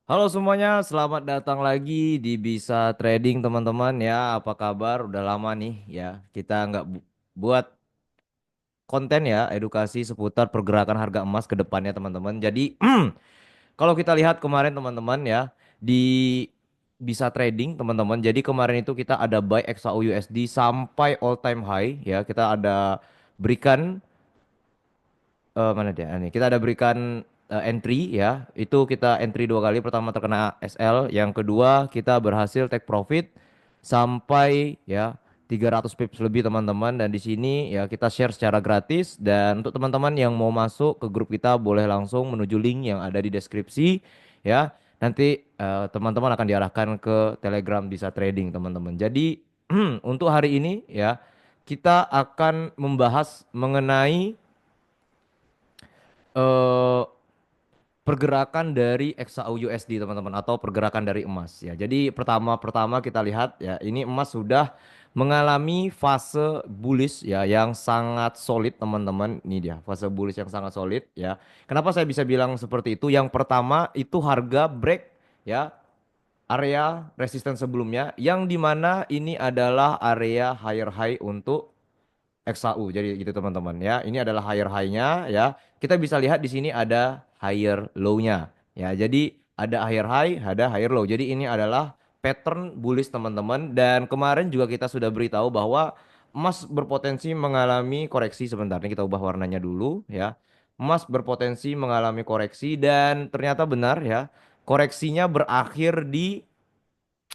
Halo semuanya, selamat datang lagi di Bisa Trading teman-teman ya. Apa kabar? Udah lama nih ya. Kita nggak buat konten ya, edukasi seputar pergerakan harga emas ke depannya teman-teman. Jadi kalau kita lihat kemarin teman-teman ya di Bisa Trading teman-teman. Jadi kemarin itu kita ada buy XAU USD sampai all time high ya. Kita ada berikan mana dia? Ini kita ada berikan entry ya. Itu kita entry dua kali. Pertama terkena SL, yang kedua kita berhasil take profit sampai ya 300 pips lebih teman-teman. Dan di sini ya kita share secara gratis, dan untuk teman-teman yang mau masuk ke grup kita boleh langsung menuju link yang ada di deskripsi ya. Nanti teman-teman akan diarahkan ke Telegram Bisa Trading teman-teman. Jadi untuk hari ini ya kita akan membahas mengenai eh pergerakan dari XAU USD teman-teman, atau pergerakan dari emas ya. Jadi pertama-pertama kita lihat ya, ini emas sudah mengalami fase bullish ya yang sangat solid teman-teman. Ini dia fase bullish yang sangat solid ya. Kenapa saya bisa bilang seperti itu? Yang pertama itu harga break ya area resistance sebelumnya, yang dimana ini adalah area higher high untuk XAU. Jadi gitu teman-teman ya. Ini adalah higher high-nya ya. Kita bisa lihat di sini ada higher low-nya. Ya, jadi ada higher high, ada higher low. Jadi ini adalah pattern bullish teman-teman, dan kemarin juga kita sudah beritahu bahwa emas berpotensi mengalami koreksi. Sebentar, ini kita ubah warnanya dulu ya. Emas berpotensi mengalami koreksi, dan ternyata benar ya. Koreksinya berakhir di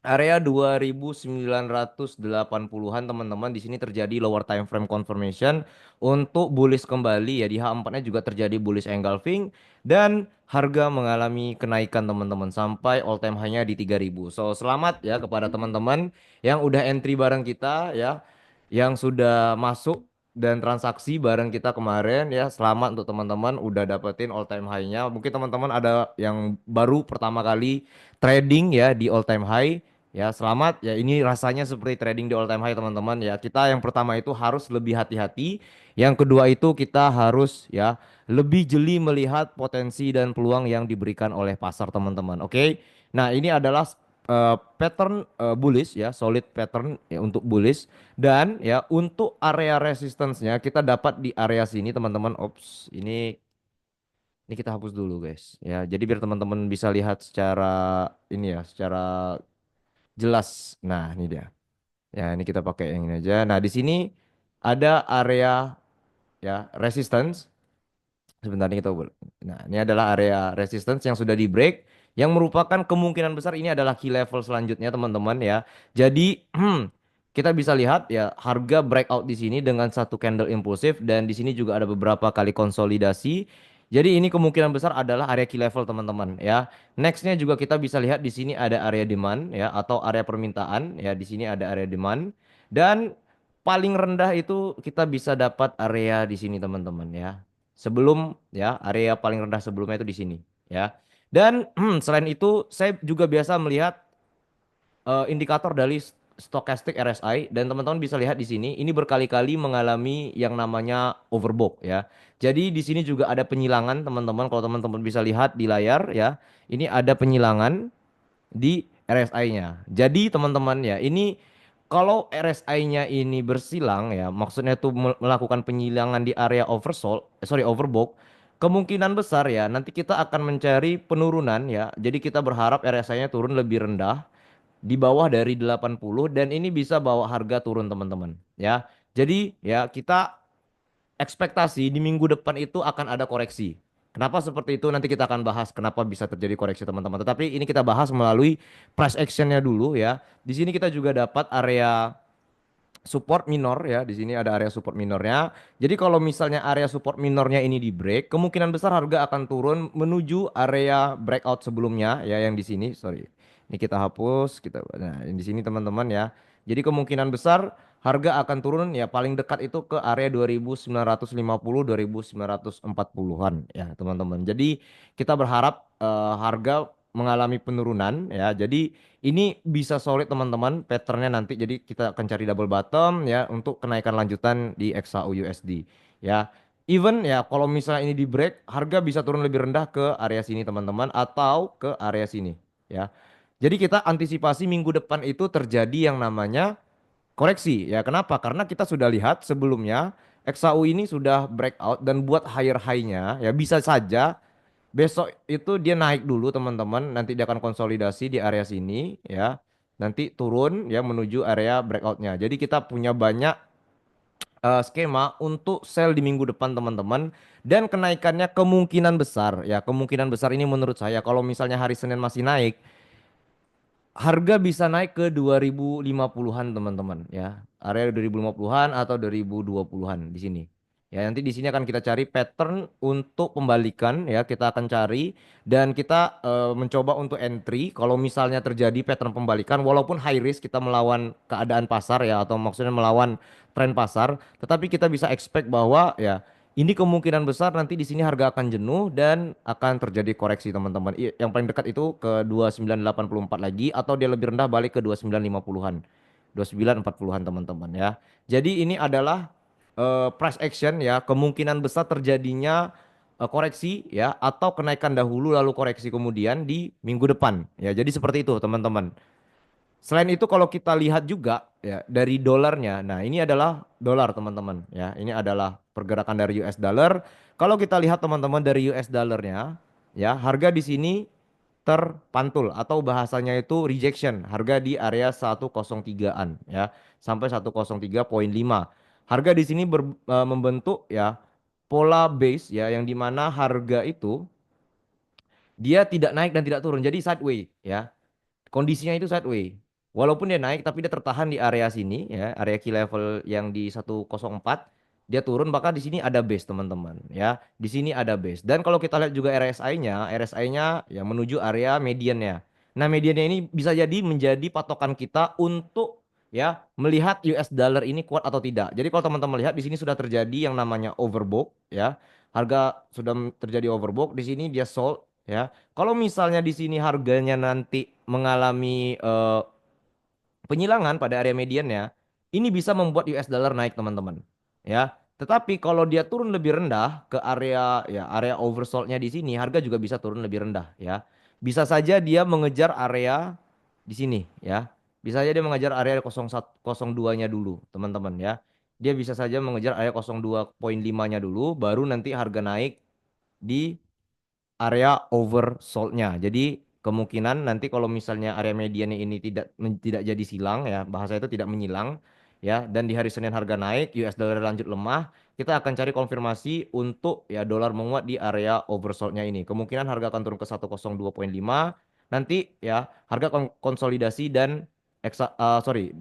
area 2980-an teman-teman. Di sini terjadi lower time frame confirmation untuk bullish kembali ya. Di H4-nya juga terjadi bullish engulfing, dan harga mengalami kenaikan teman-teman sampai all time high-nya di 3000. So, selamat ya kepada teman-teman yang udah entry bareng kita ya, yang sudah masuk dan transaksi bareng kita kemarin ya. Selamat untuk teman-teman udah dapetin all time high-nya. Mungkin teman-teman ada yang baru pertama kali trading ya di all time high. Ya, selamat ya. Ini rasanya seperti trading di all time high, teman-teman ya. Kita yang pertama itu harus lebih hati-hati. Yang kedua itu kita harus ya lebih jeli melihat potensi dan peluang yang diberikan oleh pasar, teman-teman. Oke. Nah, ini adalah pattern bullish ya, solid pattern ya untuk bullish, dan ya untuk area resistance-nya kita dapat di area sini, teman-teman. Ops, ini kita hapus dulu, guys. Ya, jadi biar teman-teman bisa lihat secara ini ya, secara jelas. Nah, ini dia. Ya, ini kita pakai yang ini aja. Nah, di sini ada area ya resistance. Sebentar ini kita Nah, ini adalah area resistance yang sudah di break, yang merupakan kemungkinan besar ini adalah key level selanjutnya, teman-teman ya. Jadi kita bisa lihat ya harga breakout di sini dengan satu candle impulsif, dan di sini juga ada beberapa kali konsolidasi. Jadi ini kemungkinan besar adalah area key level, teman-teman ya. Nextnya juga kita bisa lihat di sini ada area demand ya, atau area permintaan ya. Di sini ada area demand, dan paling rendah itu kita bisa dapat area di sini, teman-teman ya. Sebelum ya area paling rendah sebelumnya itu di sini ya. Dan selain itu saya juga biasa melihat indikator dari stochastic RSI, dan teman-teman bisa lihat di sini ini berkali-kali mengalami yang namanya overbought ya. Jadi di sini juga ada penyilangan, teman-teman. Kalau teman-teman bisa lihat di layar ya, ini ada penyilangan di RSI-nya. Jadi teman-teman ya, ini kalau RSI-nya ini bersilang ya, maksudnya itu melakukan penyilangan di area overbought, kemungkinan besar ya nanti kita akan mencari penurunan ya. Jadi kita berharap RSI-nya turun lebih rendah di bawah dari 80, dan ini bisa bawa harga turun, teman-teman ya. Jadi ya kita ekspektasi di minggu depan itu akan ada koreksi. Kenapa seperti itu? Nanti kita akan bahas kenapa bisa terjadi koreksi, teman-teman. Tetapi ini kita bahas melalui price actionnya dulu ya. Di sini kita juga dapat area support minor ya. Di sini ada area support minornya. Jadi kalau misalnya area support minornya ini di break, kemungkinan besar harga akan turun menuju area breakout sebelumnya ya, yang di sini. Sorry. Ini kita hapus, nah, yang di sini, teman-teman ya. Jadi kemungkinan besar harga akan turun ya, paling dekat itu ke area 2950 2940-an ya, teman-teman. Jadi kita berharap harga mengalami penurunan ya. Jadi ini bisa solid, teman-teman, patternnya nanti. Jadi kita akan cari double bottom ya untuk kenaikan lanjutan di XAU USD ya. Even ya kalau misalnya ini di break, harga bisa turun lebih rendah ke area sini teman-teman atau ke area sini ya. Jadi kita antisipasi minggu depan itu terjadi yang namanya koreksi ya. Kenapa? Karena kita sudah lihat sebelumnya XAU ini sudah breakout dan buat higher high-nya ya bisa saja besok itu dia naik dulu teman-teman, nanti dia akan konsolidasi di area sini ya. Nanti turun ya menuju area breakout-nya. Jadi kita punya banyak skema untuk sell di minggu depan teman-teman, dan kenaikannya kemungkinan besar ya, kemungkinan besar ini menurut saya kalau misalnya hari Senin masih naik, harga bisa naik ke 2050-an teman-teman ya. Area 2050-an atau 2020-an di sini. Ya, nanti di sini akan kita cari pattern untuk pembalikan ya, kita akan cari dan kita mencoba untuk entry kalau misalnya terjadi pattern pembalikan walaupun high risk kita melawan keadaan pasar ya, atau maksudnya melawan tren pasar, tetapi kita bisa expect bahwa ya ini kemungkinan besar nanti di sini harga akan jenuh dan akan terjadi koreksi teman-teman. Yang paling dekat itu ke 2984 lagi atau dia lebih rendah balik ke 2950-an. 2940-an teman-teman ya. Jadi ini adalah price action ya, kemungkinan besar terjadinya koreksi ya atau kenaikan dahulu lalu koreksi kemudian di minggu depan. Ya, jadi seperti itu teman-teman. Selain itu kalau kita lihat juga ya dari dolarnya. Nah, ini adalah dolar teman-teman ya. Ini adalah pergerakan dari US dollar. Kalau kita lihat teman-teman dari US dollarnya ya, harga di sini terpantul atau bahasanya itu rejection. Harga di area 103-an ya sampai 103,5. Harga di sini membentuk ya pola base ya, yang dimana harga itu dia tidak naik dan tidak turun. Jadi sideways ya. Kondisinya itu sideways. Walaupun dia naik tapi dia tertahan di area sini ya, area key level yang di 104, dia turun bahkan di sini ada base teman-teman ya. Di sini ada base. Dan kalau kita lihat juga RSI-nya, RSI-nya ya menuju area mediannya. Nah, mediannya ini bisa jadi menjadi patokan kita untuk ya melihat US dollar ini kuat atau tidak. Jadi kalau teman-teman lihat di sini sudah terjadi yang namanya overbought ya. Harga sudah terjadi overbought, di sini dia sold ya. Kalau misalnya di sini harganya nanti mengalami penyilangan pada area mediannya, ini bisa membuat US dollar naik teman-teman. Ya. Tetapi kalau dia turun lebih rendah ke area ya area oversold-nya di sini, harga juga bisa turun lebih rendah ya. Bisa saja dia mengejar area di sini ya. Bisa saja dia mengejar area 0102-nya dulu, teman-teman ya. Dia bisa saja mengejar area 02,5-nya dulu, baru nanti harga naik di area oversold-nya. Jadi kemungkinan nanti kalau misalnya area mediannya ini tidak jadi silang ya, bahasa itu tidak menyilang ya, dan di hari Senin harga naik, US dollar lanjut lemah, kita akan cari konfirmasi untuk ya dolar menguat di area oversold-nya ini. Kemungkinan harga akan turun ke 102,5, nanti ya harga konsolidasi dan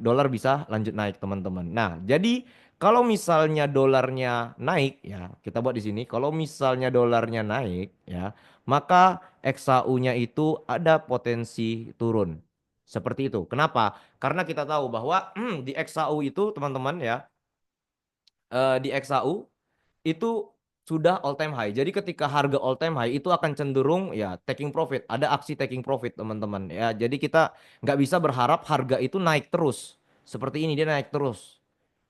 dolar bisa lanjut naik teman-teman. Nah, jadi kalau misalnya dolarnya naik ya, kita buat di sini. Kalau misalnya dolarnya naik ya, maka XAU-nya itu ada potensi turun. Seperti itu. Kenapa? Karena kita tahu bahwa di XAU itu teman-teman ya, di XAU itu sudah all time high. Jadi ketika harga all time high itu akan cenderung ya taking profit. Ada aksi taking profit teman-teman ya. Jadi kita nggak bisa berharap harga itu naik terus. Seperti ini dia naik terus.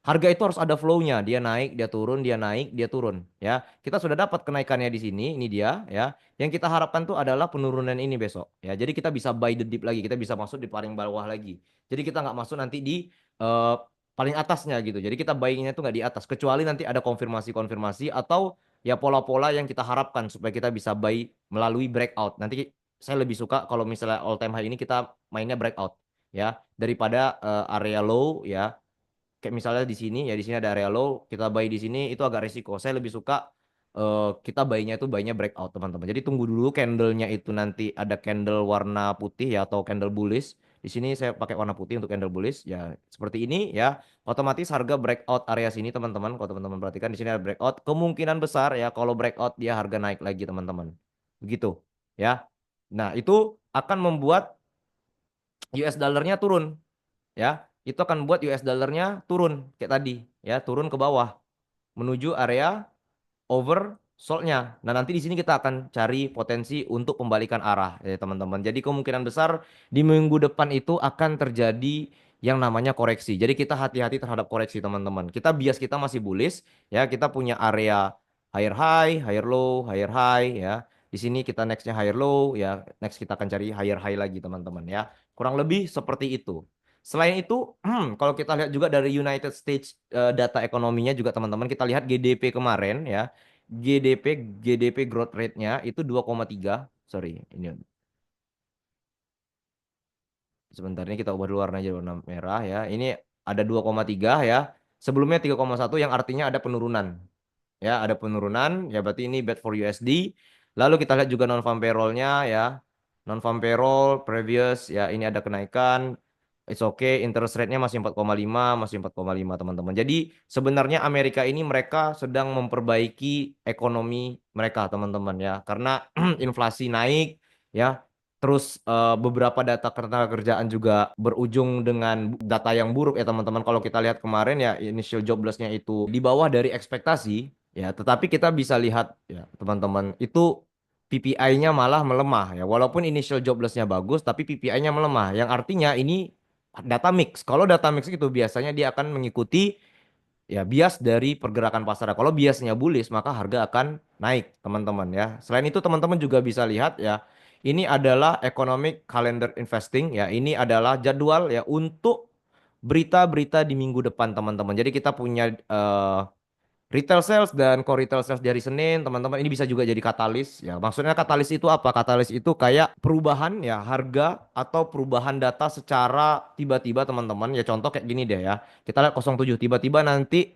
Harga itu harus ada flow-nya. Dia naik, dia turun, dia naik, dia turun. Ya, kita sudah dapat kenaikannya di sini. Ini dia. Ya, yang kita harapkan tuh adalah penurunan ini besok. Ya, jadi kita bisa buy the dip lagi. Kita bisa masuk di paling bawah lagi. Jadi kita nggak masuk nanti di eh, paling atasnya gitu. Jadi kita buyingnya tuh nggak di atas. Kecuali nanti ada konfirmasi-konfirmasi atau ya pola-pola yang kita harapkan supaya kita bisa buy melalui breakout. Nanti saya lebih suka kalau misalnya all time high ini kita mainnya breakout ya daripada area low ya, kayak misalnya di sini ya, di sini ada area low, kita buy di sini itu agak resiko. Saya lebih suka kita buy-nya itu buy-nya breakout teman-teman. Jadi tunggu dulu candle-nya itu nanti ada candle warna putih ya atau candle bullish. Di sini saya pakai warna putih untuk candle bullish ya, seperti ini ya. Otomatis harga breakout area sini teman-teman. Kalau teman-teman perhatikan di sini ada breakout, kemungkinan besar ya kalau breakout dia harga naik lagi teman-teman. Begitu ya. Nah, itu akan membuat US dollarnya turun ya, itu akan buat US dollarnya turun kayak tadi ya, turun ke bawah menuju area oversold-nya. Nah, nanti di sini kita akan cari potensi untuk pembalikan arah ya teman-teman. Jadi kemungkinan besar di minggu depan itu akan terjadi yang namanya koreksi. Jadi kita hati-hati terhadap koreksi teman-teman. Kita bias kita masih bullish ya, kita punya area higher high, higher low, higher high ya. Di sini kita nextnya higher low ya, next kita akan cari higher high lagi teman-teman ya. Kurang lebih seperti itu. Selain itu, kalau kita lihat juga dari United States data ekonominya juga teman-teman, kita lihat GDP kemarin ya. GDP GDP growth rate-nya itu 2,3. Sorry, ini sebentar ini kita ubah dulu warnanya jadi warna merah ya. Ini ada 2,3 ya. Sebelumnya 3,1 yang artinya ada penurunan. Ya, ada penurunan, ya berarti ini bad for USD. Lalu kita lihat juga non farm payroll-nya ya. Non farm payroll previous ya ini ada kenaikan. It's okay, interest rate-nya masih 4,5, masih 4,5 teman-teman. Jadi sebenarnya Amerika ini mereka sedang memperbaiki ekonomi mereka teman-teman ya. Karena inflasi naik ya. Terus beberapa data ketenaga kerjaan juga berujung dengan data yang buruk ya teman-teman. Kalau kita lihat kemarin ya initial jobless-nya itu di bawah dari ekspektasi. Ya, tetapi kita bisa lihat ya teman-teman itu PPI-nya malah melemah ya. Walaupun initial jobless-nya bagus, tapi PPI-nya melemah. Yang artinya ini data mix. Kalau data mix itu biasanya dia akan mengikuti ya bias dari pergerakan pasar. Kalau biasnya bullish, maka harga akan naik teman-teman ya. Selain itu teman-teman juga bisa lihat ya. Ini adalah economic calendar investing ya. Ini adalah jadwal ya untuk berita-berita di minggu depan teman-teman. Jadi kita punya retail sales dan core retail sales dari Senin, teman-teman ini bisa juga jadi katalis. Ya, maksudnya katalis itu apa? Katalis itu kayak perubahan ya harga atau perubahan data secara tiba-tiba, teman-teman. Ya contoh kayak gini deh ya. Kita lihat 07 tiba-tiba nanti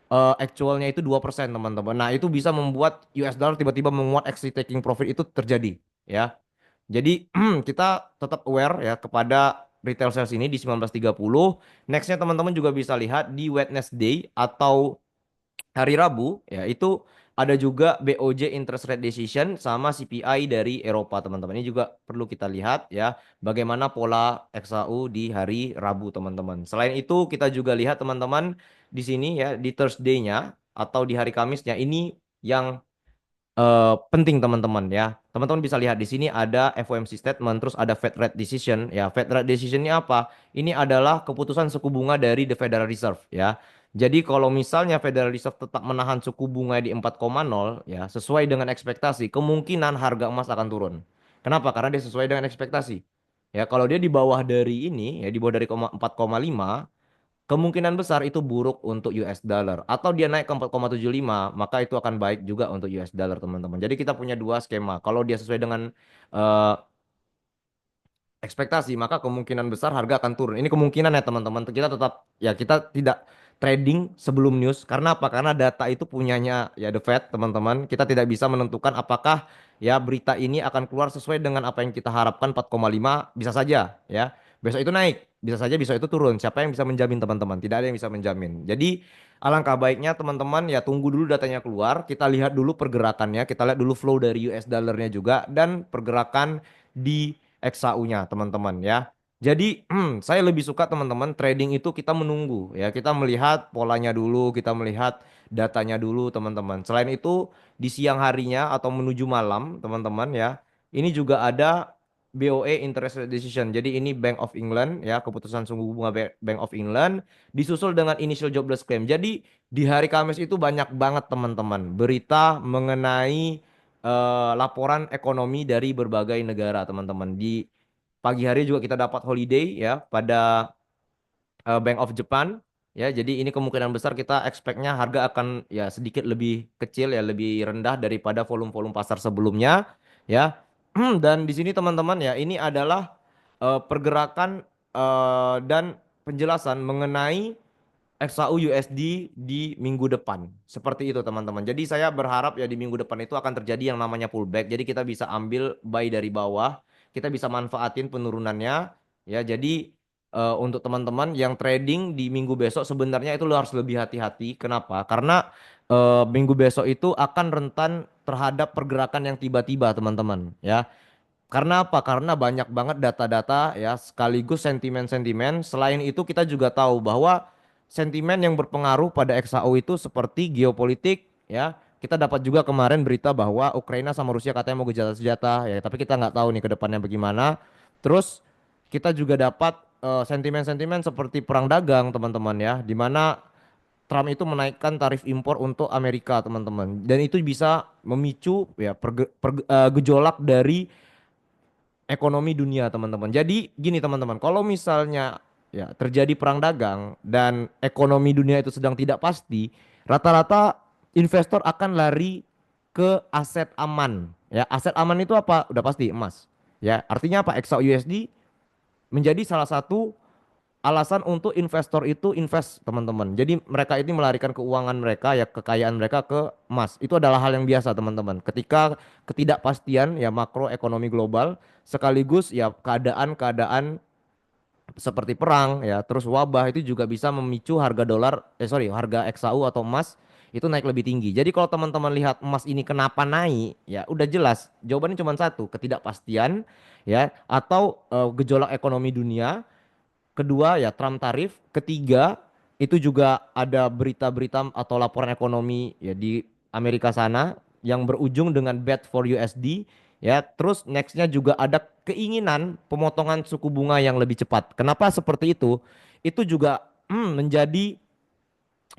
actualnya itu 2% teman-teman. Nah, itu bisa membuat US dollar tiba-tiba menguat, exit taking profit itu terjadi, ya. Jadi kita tetap aware ya kepada retail sales ini di 19.30. Nextnya teman-teman juga bisa lihat di Wednesday atau hari Rabu ya itu ada juga BOJ interest rate decision sama CPI dari Eropa teman-teman. Ini juga perlu kita lihat ya bagaimana pola XAU di hari Rabu teman-teman. Selain itu kita juga lihat teman-teman di sini ya di Thursday-nya atau di hari Kamisnya ini yang penting teman-teman ya. Teman-teman bisa lihat di sini ada FOMC statement terus ada Fed rate decision ya. Fed rate decision ini apa? Ini adalah keputusan suku bunga dari the Federal Reserve ya. Jadi kalau misalnya Federal Reserve tetap menahan suku bunga di 4,0 ya sesuai dengan ekspektasi, kemungkinan harga emas akan turun. Kenapa? Karena dia sesuai dengan ekspektasi. Ya, kalau dia di bawah dari ini ya di bawah dari 4,5 kemungkinan besar itu buruk untuk US dollar atau dia naik ke 4,75 maka itu akan baik juga untuk US dollar teman-teman. Jadi kita punya dua skema. Kalau dia sesuai dengan eh, ekspektasi, maka kemungkinan besar harga akan turun. Ini kemungkinan ya teman-teman. Kita tetap ya kita tidak trading sebelum news. Karena apa? Karena data itu punyanya ya The Fed, teman-teman. Kita tidak bisa menentukan apakah ya berita ini akan keluar sesuai dengan apa yang kita harapkan 4,5 bisa saja ya. Besok itu naik, bisa saja besok itu turun. Siapa yang bisa menjamin teman-teman? Tidak ada yang bisa menjamin. Jadi alangkah baiknya teman-teman ya tunggu dulu datanya keluar, kita lihat dulu pergerakannya, kita lihat dulu flow dari US dollarnya juga dan pergerakan di XAU-nya teman-teman ya. Jadi saya lebih suka teman-teman trading itu kita menunggu ya, kita melihat polanya dulu, kita melihat datanya dulu teman-teman. Selain itu di siang harinya atau menuju malam teman-teman ya, ini juga ada BOE interest rate decision. Jadi ini Bank of England ya, keputusan suku bunga Bank of England disusul dengan initial jobless claim. Jadi di hari Kamis itu banyak banget teman-teman berita mengenai laporan ekonomi dari berbagai negara teman-teman. Di pagi hari juga kita dapat holiday ya pada Bank of Japan ya. Jadi ini kemungkinan besar kita expect-nya harga akan ya sedikit lebih kecil ya, lebih rendah daripada volume-volume pasar sebelumnya ya. Dan di sini teman-teman ya, ini adalah pergerakan dan penjelasan mengenai XAU USD di minggu depan. Seperti itu teman-teman. Jadi saya berharap ya di minggu depan itu akan terjadi yang namanya pullback. Jadi kita bisa ambil buy dari bawah, kita bisa manfaatin penurunannya ya. Jadi untuk teman-teman yang trading di minggu besok sebenarnya itu lo harus lebih hati-hati. Kenapa? Karena minggu besok itu akan rentan terhadap pergerakan yang tiba-tiba teman-teman ya. Karena apa? Karena banyak banget data-data ya sekaligus sentimen-sentimen. Selain itu kita juga tahu bahwa sentimen yang berpengaruh pada XAU itu seperti geopolitik ya. Kita dapat juga kemarin berita bahwa Ukraina sama Rusia katanya mau gencatan senjata ya, tapi kita nggak tahu nih ke depannya bagaimana. Terus kita juga dapat sentimen-sentimen seperti perang dagang teman-teman ya, di mana Trump itu menaikkan tarif impor untuk Amerika, teman-teman. Dan itu bisa memicu ya gejolak dari ekonomi dunia, teman-teman. Jadi gini, teman-teman, kalau misalnya ya terjadi perang dagang dan ekonomi dunia itu sedang tidak pasti, rata-rata investor akan lari ke aset aman. Ya, aset aman itu apa? Udah pasti emas. Ya, artinya apa? XAUSD menjadi salah satu alasan untuk investor itu invest, teman-teman. Jadi mereka ini melarikan keuangan mereka ya, kekayaan mereka ke emas. Itu adalah hal yang biasa, teman-teman. Ketika ketidakpastian ya makroekonomi global sekaligus ya keadaan-keadaan seperti perang ya, terus wabah itu juga bisa memicu harga dolar harga XAU atau emas itu naik lebih tinggi. Jadi kalau teman-teman lihat emas ini kenapa naik, ya udah jelas jawabannya cuma satu, ketidakpastian ya atau gejolak ekonomi dunia. Kedua ya Trump tarif. Ketiga itu juga ada berita-berita atau laporan ekonomi ya di Amerika sana yang berujung dengan bad for USD ya. Terus nextnya juga ada keinginan pemotongan suku bunga yang lebih cepat. Kenapa seperti itu? Itu juga menjadi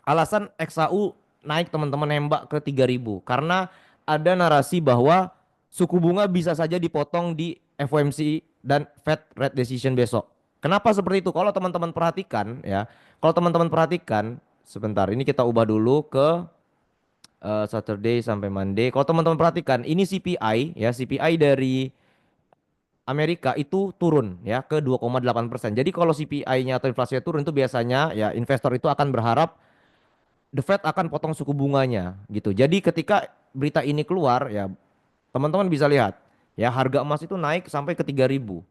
alasan XAU naik, teman-teman, nembak ke 3.000 karena ada narasi bahwa suku bunga bisa saja dipotong di FOMC dan Fed rate decision besok. Kenapa seperti itu? Kalau teman-teman perhatikan ya, kalau teman-teman perhatikan sebentar, ini kita ubah dulu ke Saturday sampai Monday. Kalau teman-teman perhatikan, ini CPI ya, CPI dari Amerika itu turun ya ke 2,8%. Jadi kalau CPI-nya atau inflasinya turun itu biasanya ya investor itu akan berharap The Fed akan potong suku bunganya gitu. Jadi ketika berita ini keluar ya teman-teman bisa lihat ya harga emas itu naik sampai ke 3.000.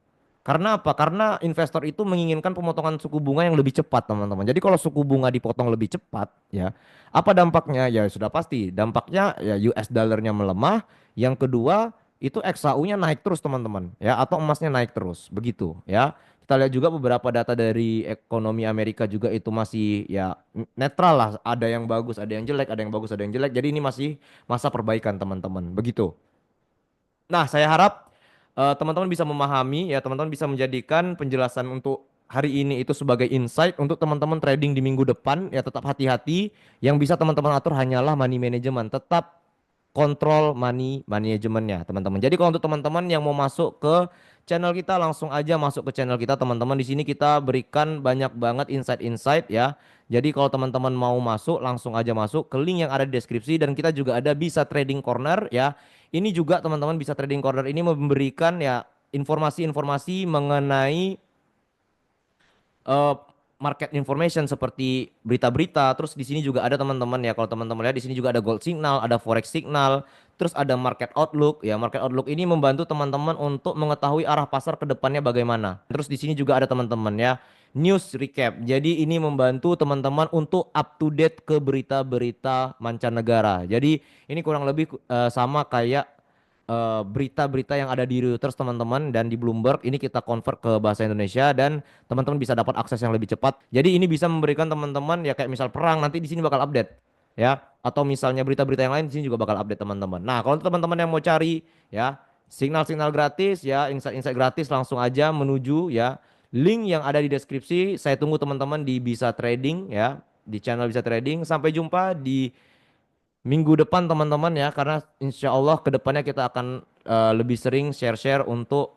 Karena apa? Karena investor itu menginginkan pemotongan suku bunga yang lebih cepat, teman-teman. Jadi kalau suku bunga dipotong lebih cepat ya, apa dampaknya? Ya sudah pasti. Dampaknya ya US dollarnya melemah. Yang kedua itu XAU-nya naik terus, teman-teman, ya, atau emasnya naik terus. Begitu ya. Kita lihat juga beberapa data dari ekonomi Amerika juga itu masih ya netral lah. Ada yang bagus, ada yang jelek, ada yang bagus, ada yang jelek. Jadi ini masih masa perbaikan, teman-teman. Begitu. Nah, saya harap teman-teman bisa memahami ya, teman-teman bisa menjadikan penjelasan untuk hari ini itu sebagai insight untuk teman-teman trading di minggu depan ya. Tetap hati-hati, yang bisa teman-teman atur hanyalah money management. Tetap kontrol money manajemennya, teman-teman. Jadi kalau untuk teman-teman yang mau masuk ke channel kita, langsung aja masuk ke channel kita, teman-teman. Di sini kita berikan banyak banget insight-insight ya. Jadi kalau teman-teman mau masuk, langsung aja masuk ke link yang ada di deskripsi, dan kita juga ada Bisa Trading Corner ya. Ini juga teman-teman, Bisa Trading Corner ini memberikan ya informasi-informasi mengenai eh, market information seperti berita-berita. Terus di sini juga ada, teman-teman, ya, kalau teman-teman lihat di sini juga ada gold signal, ada forex signal, terus ada market outlook. Ya, market outlook ini membantu teman-teman untuk mengetahui arah pasar ke depannya bagaimana. Terus di sini juga ada, teman-teman, ya, news recap. Jadi ini membantu teman-teman untuk up to date ke berita-berita mancanegara. Jadi ini kurang lebih sama kayak berita-berita yang ada di Reuters, teman-teman, dan di Bloomberg. Ini kita convert ke bahasa Indonesia dan teman-teman bisa dapat akses yang lebih cepat. Jadi ini bisa memberikan teman-teman ya kayak misal perang nanti di sini bakal update ya, atau misalnya berita-berita yang lain di sini juga bakal update, teman-teman. Nah, kalau teman-teman yang mau cari ya signal-signal gratis ya, insight-insight gratis, langsung aja menuju ya link yang ada di deskripsi. Saya tunggu teman-teman di Bisa Trading ya, di channel Bisa Trading. Sampai jumpa di minggu depan, teman-teman, ya, karena insya Allah kedepannya kita akan lebih sering share-share untuk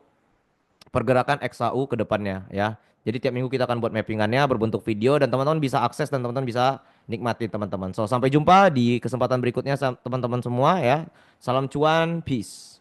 pergerakan XAU ke depannya ya. Jadi tiap minggu kita akan buat mappingannya berbentuk video dan teman-teman bisa akses dan teman-teman bisa nikmati, teman-teman. So sampai jumpa di kesempatan berikutnya teman-teman semua ya. Salam cuan, peace.